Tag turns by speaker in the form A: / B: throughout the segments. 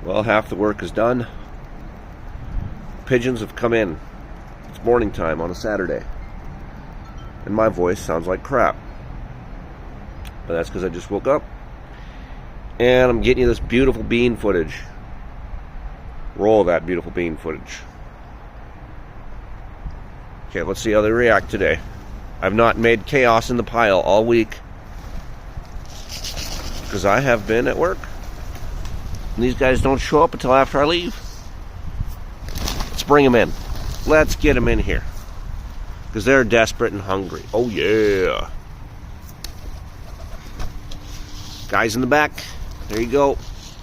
A: Well, half the work is done. Pigeons have come in. It's morning time on a Saturday. And my voice sounds like crap. But that's because I just woke up. And I'm getting you this beautiful bean footage. Roll that beautiful bean footage. Okay, let's see how they react today. I've not made chaos in the pile all week, because I have been at work. And these guys don't show up until after I leave. Let's bring them in. Let's get them in here, because they're desperate and hungry. Oh yeah. Guys in the back. There you go.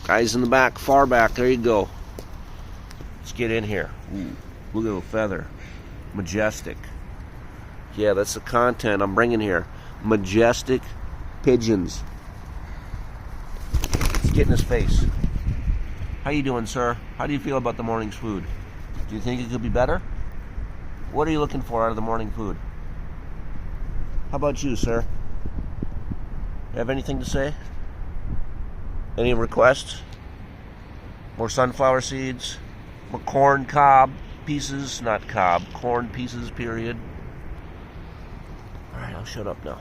A: Guys in the back, far back. There you go. Let's get in here. Ooh, look at the feather. Majestic. Yeah, that's the content I'm bringing here. Majestic pigeons. Let's get in his face. How you doing, sir? How do you feel about the morning's food? Do you think it could be better? What are you looking for out of the morning food? How about you, sir? You have anything to say? Any requests? More sunflower seeds? More corn cob pieces? Not cob, corn pieces, period. Alright, I'll shut up now.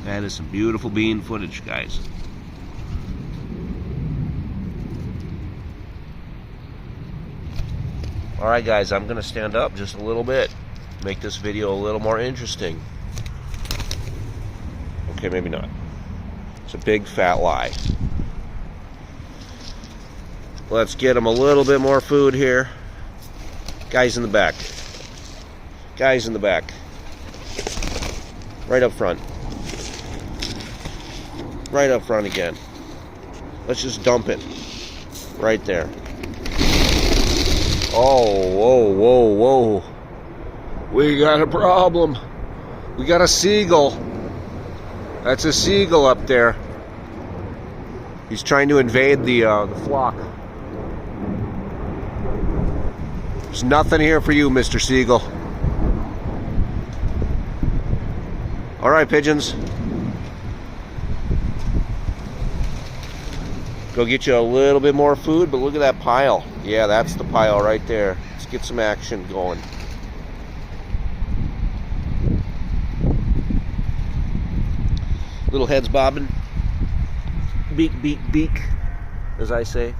A: That is some beautiful bean footage, guys. Alright guys, I'm going to stand up just a little bit. Make this video a little more interesting. Okay, maybe not. It's a big fat lie. Let's get them a little bit more food here. Guys in the back. Guys in the back. Right up front. Right up front again. Let's just dump it. Right there. Oh, whoa, whoa, whoa. We got a problem. We got a seagull. That's a seagull up there. He's trying to invade the flock. There's nothing here for you, Mr. Seagull. All right, pigeons. Go get you a little bit more food, but look at that pile. Yeah, that's the pile right there. Let's get some action going. Little heads bobbing. Beak, beak, beak, as I say.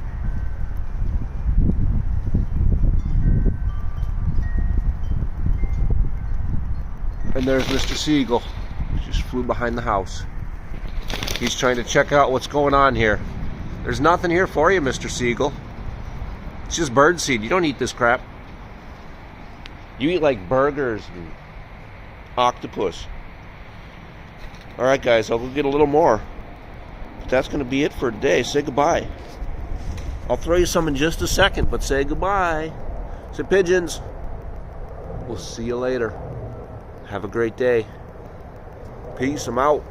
A: And there's Mr. Seagull. Just flew behind the house. He's trying to check out what's going on here. There's nothing here for you, Mr. Seagull. It's just bird seed. You don't eat this crap. You eat like burgers and octopus. Alright guys, I'll go get a little more. But that's going to be it for today. Say goodbye. I'll throw you some in just a second, but say goodbye. Say pigeons. We'll see you later. Have a great day. Peace. I'm out.